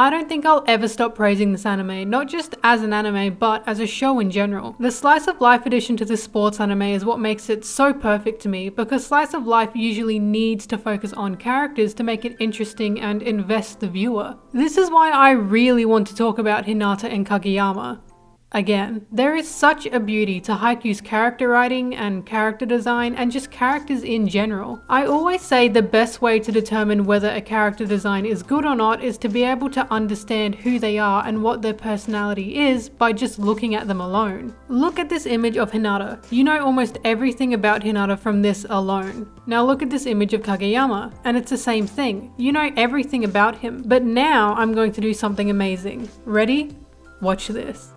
I don't think I'll ever stop praising this anime, not just as an anime, but as a show in general. The slice of life addition to this sports anime is what makes it so perfect to me, because slice of life usually needs to focus on characters to make it interesting and invest the viewer. This is why I really want to talk about Hinata and Kageyama. Again, there is such a beauty to Haikyuu's character writing and character design and just characters in general. I always say the best way to determine whether a character design is good or not is to be able to understand who they are and what their personality is by just looking at them alone. Look at this image of Hinata. You know almost everything about Hinata from this alone. Now look at this image of Kageyama, and it's the same thing. You know everything about him. But now I'm going to do something amazing. Ready? Watch this.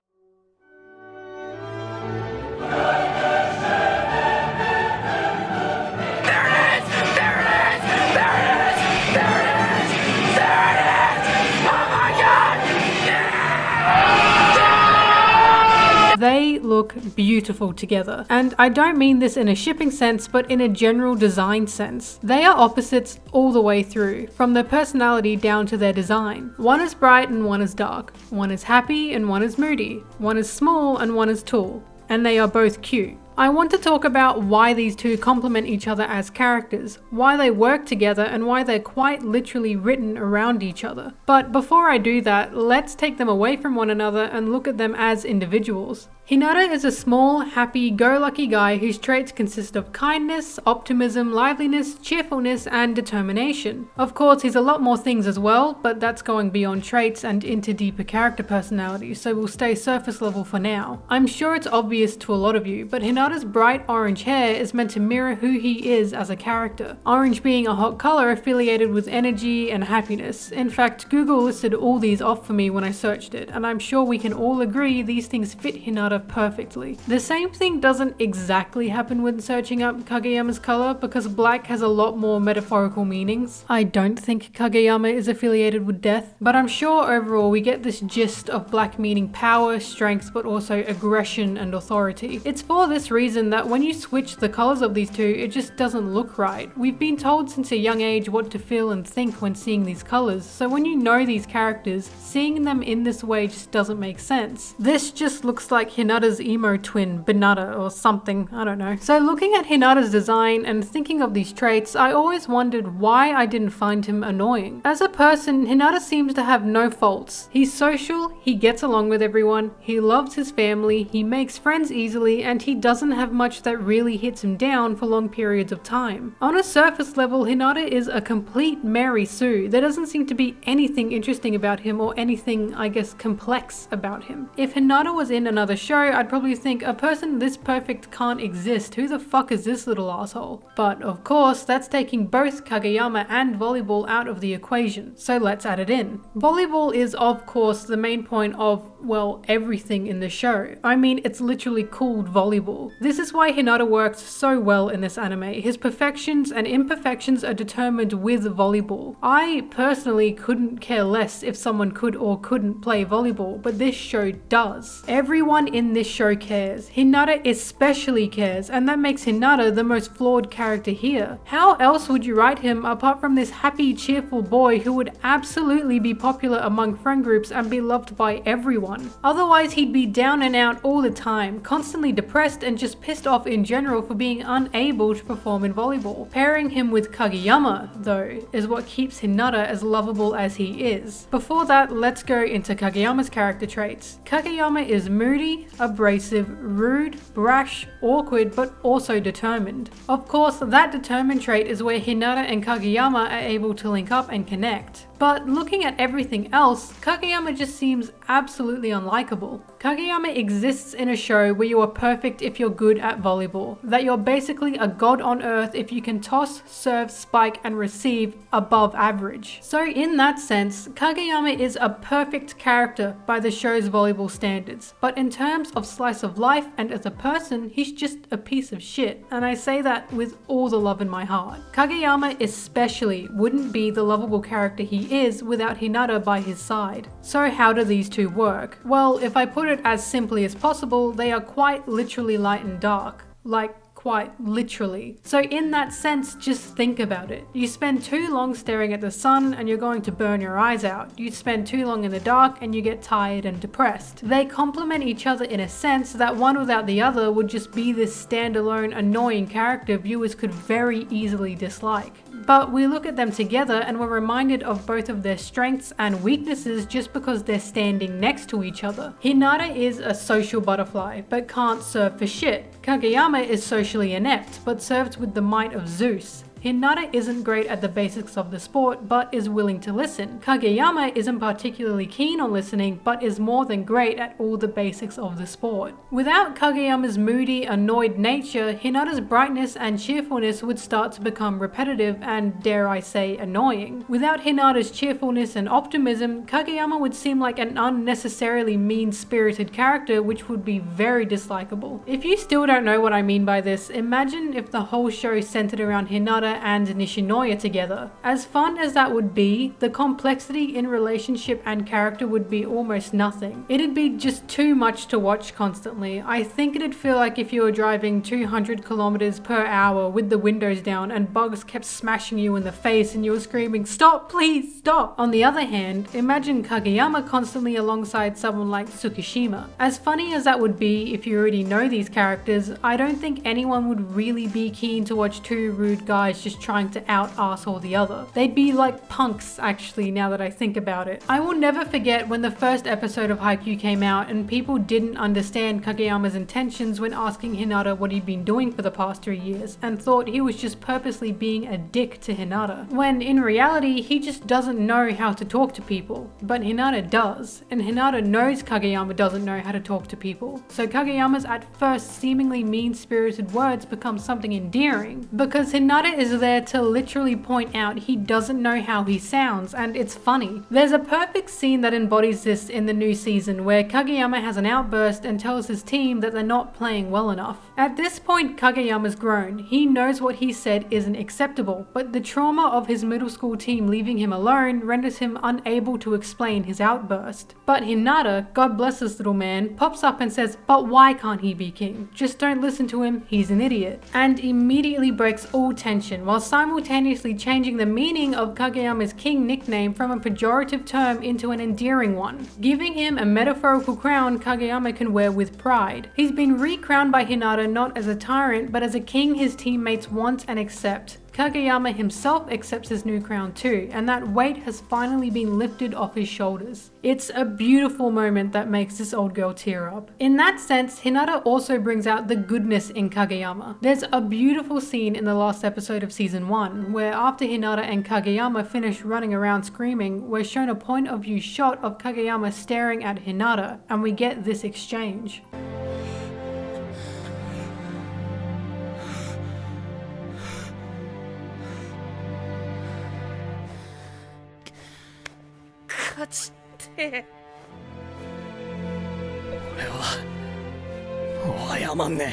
They look beautiful together, and I don't mean this in a shipping sense, but in a general design sense. They are opposites all the way through, from their personality down to their design. One is bright and one is dark. One is happy and one is moody. One is small and one is tall. And they are both cute. I want to talk about why these two complement each other as characters, why they work together, and why they're quite literally written around each other. But before I do that, let's take them away from one another and look at them as individuals. Hinata is a small, happy-go-lucky guy whose traits consist of kindness, optimism, liveliness, cheerfulness, and determination. Of course, he's a lot more things as well, but that's going beyond traits and into deeper character personalities, so we'll stay surface level for now. I'm sure it's obvious to a lot of you, but Hinata's bright orange hair is meant to mirror who he is as a character. Orange being a hot color affiliated with energy and happiness. In fact, Google listed all these off for me when I searched it, and I'm sure we can all agree these things fit Hinata perfectly. The same thing doesn't exactly happen when searching up Kageyama's color, because black has a lot more metaphorical meanings. I don't think Kageyama is affiliated with death, but I'm sure overall we get this gist of black meaning power, strength, but also aggression and authority. It's for this reason that when you switch the colors of these two, it just doesn't look right. We've been told since a young age what to feel and think when seeing these colors, so when you know these characters, seeing them in this way just doesn't make sense. This just looks like Hinata's emo twin, Benata, or something, I don't know. So looking at Hinata's design and thinking of these traits, I always wondered why I didn't find him annoying. As a person, Hinata seems to have no faults. He's social, he gets along with everyone, he loves his family, he makes friends easily, and he doesn't have much that really hits him down for long periods of time. On a surface level, Hinata is a complete Mary Sue. There doesn't seem to be anything interesting about him or anything, I guess, complex about him. If Hinata was in another show, I'd probably think a person this perfect can't exist. Who the fuck is this little asshole? But of course, that's taking both Kageyama and volleyball out of the equation, so let's add it in. Volleyball is of course the main point of, well, everything in the show. I mean, it's literally called volleyball. This is why Hinata works so well in this anime. His perfections and imperfections are determined with volleyball. I personally couldn't care less if someone could or couldn't play volleyball, but this show does. Everyone in this show cares. Hinata especially cares, and that makes Hinata the most flawed character here. How else would you write him apart from this happy, cheerful boy who would absolutely be popular among friend groups and be loved by everyone? Otherwise, he'd be down and out all the time, constantly depressed and just pissed off in general for being unable to perform in volleyball. Pairing him with Kageyama, though, is what keeps Hinata as lovable as he is. Before that, let's go into Kageyama's character traits. Kageyama is moody, abrasive, rude, brash, awkward, but also determined. Of course, that determined trait is where Hinata and Kageyama are able to link up and connect. But looking at everything else, Kageyama just seems absolutely unlikable. Kageyama exists in a show where you are perfect if you're good at volleyball, that you're basically a god on earth if you can toss, serve, spike, and receive above average. So in that sense, Kageyama is a perfect character by the show's volleyball standards, but in terms of slice of life and as a person, he's just a piece of shit, and I say that with all the love in my heart. Kageyama especially wouldn't be the lovable character he is without Hinata by his side. So how do these two work? Well, if I put it as simply as possible, they are quite literally light and dark. Like, quite literally. So in that sense, just think about it. You spend too long staring at the sun and you're going to burn your eyes out. You spend too long in the dark and you get tired and depressed. They complement each other in a sense that one without the other would just be this standalone annoying character viewers could very easily dislike. But we look at them together and we're reminded of both of their strengths and weaknesses just because they're standing next to each other. Hinata is a social butterfly, but can't serve for shit. Kageyama is socially inept, but serves with the might of Zeus. Hinata isn't great at the basics of the sport, but is willing to listen. Kageyama isn't particularly keen on listening, but is more than great at all the basics of the sport. Without Kageyama's moody, annoyed nature, Hinata's brightness and cheerfulness would start to become repetitive and, dare I say, annoying. Without Hinata's cheerfulness and optimism, Kageyama would seem like an unnecessarily mean-spirited character, which would be very dislikable. If you still don't know what I mean by this, imagine if the whole show centered around Hinata and Nishinoya together. As fun as that would be, the complexity in relationship and character would be almost nothing. It'd be just too much to watch constantly. I think it'd feel like if you were driving 200 kilometers per hour with the windows down and bugs kept smashing you in the face and you were screaming, "Stop, please, stop!" On the other hand, imagine Kageyama constantly alongside someone like Tsukishima. As funny as that would be if you already know these characters, I don't think anyone would really be keen to watch two rude guys just trying to out-arsehole the other. They'd be like punks, actually, now that I think about it. I will never forget when the first episode of Haikyuu came out and people didn't understand Kageyama's intentions when asking Hinata what he'd been doing for the past 3 years, and thought he was just purposely being a dick to Hinata, when in reality he just doesn't know how to talk to people. But Hinata does, and Hinata knows Kageyama doesn't know how to talk to people. So Kageyama's at first seemingly mean-spirited words become something endearing, because Hinata is there to literally point out he doesn't know how he sounds, and it's funny. There's a perfect scene that embodies this in the new season where Kageyama has an outburst and tells his team that they're not playing well enough. At this point, Kageyama's grown. He knows what he said isn't acceptable, but the trauma of his middle school team leaving him alone renders him unable to explain his outburst. But Hinata, God bless this little man, pops up and says, "But why can't he be king? Just don't listen to him, he's an idiot," and immediately breaks all tension, while simultaneously changing the meaning of Kageyama's king nickname from a pejorative term into an endearing one, giving him a metaphorical crown Kageyama can wear with pride. He's been recrowned by Hinata not as a tyrant, but as a king his teammates want and accept. Kageyama himself accepts his new crown too, and that weight has finally been lifted off his shoulders. It's a beautiful moment that makes this old girl tear up. In that sense, Hinata also brings out the goodness in Kageyama. There's a beautiful scene in the last episode of season 1, where after Hinata and Kageyama finish running around screaming, we're shown a point of view shot of Kageyama staring at Hinata, and we get this exchange. 勝ちって俺はもう謝んね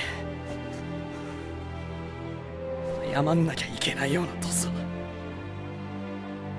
え。謝んなきゃいけないようなトスは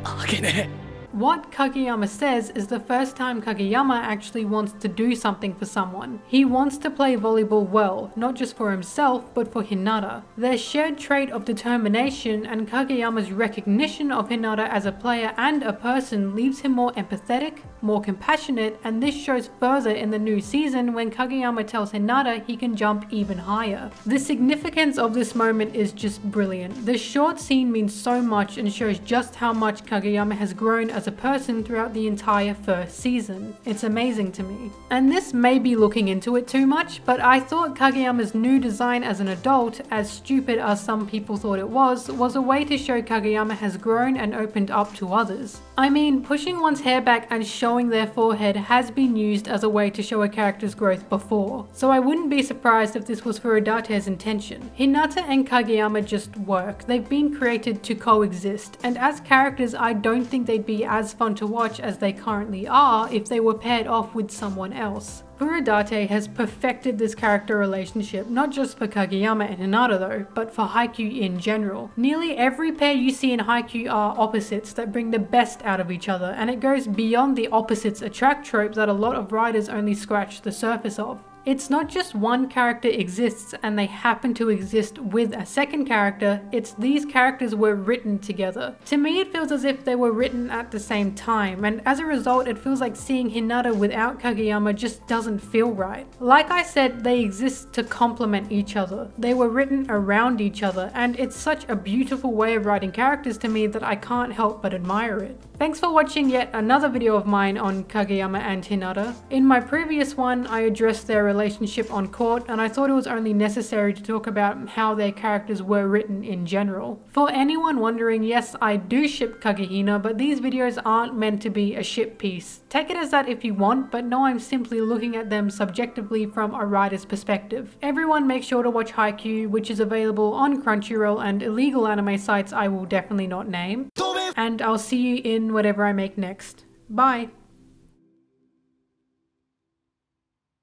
あげねえ。 What Kageyama says is the first time Kageyama actually wants to do something for someone. He wants to play volleyball well, not just for himself, but for Hinata. Their shared trait of determination and Kageyama's recognition of Hinata as a player and a person leaves him more empathetic, more compassionate, and this shows further in the new season when Kageyama tells Hinata he can jump even higher. The significance of this moment is just brilliant. This short scene means so much and shows just how much Kageyama has grown as a person throughout the entire first season. It's amazing to me. And this may be looking into it too much, but I thought Kageyama's new design as an adult, as stupid as some people thought it was a way to show Kageyama has grown and opened up to others. I mean, pushing one's hair back and showing their forehead has been used as a way to show a character's growth before, so I wouldn't be surprised if this was Furudate's intention. Hinata and Kageyama just work. They've been created to coexist, and as characters I don't think they'd be as fun to watch as they currently are if they were paired off with someone else. Furudate has perfected this character relationship, not just for Kageyama and Hinata though, but for Haikyuu in general. Nearly every pair you see in Haikyuu are opposites that bring the best out of each other, and it goes beyond the opposites attract trope that a lot of writers only scratch the surface of. It's not just one character exists and they happen to exist with a second character, it's these characters were written together. To me it feels as if they were written at the same time, and as a result it feels like seeing Hinata without Kageyama just doesn't feel right. Like I said, they exist to complement each other. They were written around each other, and it's such a beautiful way of writing characters to me that I can't help but admire it. Thanks for watching yet another video of mine on Kageyama and Hinata. In my previous one I addressed their relationship on court, and I thought it was only necessary to talk about how their characters were written in general. For anyone wondering, yes, I do ship Kagehina, but these videos aren't meant to be a ship piece. Take it as that if you want, but know I'm simply looking at them subjectively from a writer's perspective. Everyone make sure to watch Haikyuu, which is available on Crunchyroll and illegal anime sites I will definitely not name. And I'll see you in whatever I make next. Bye!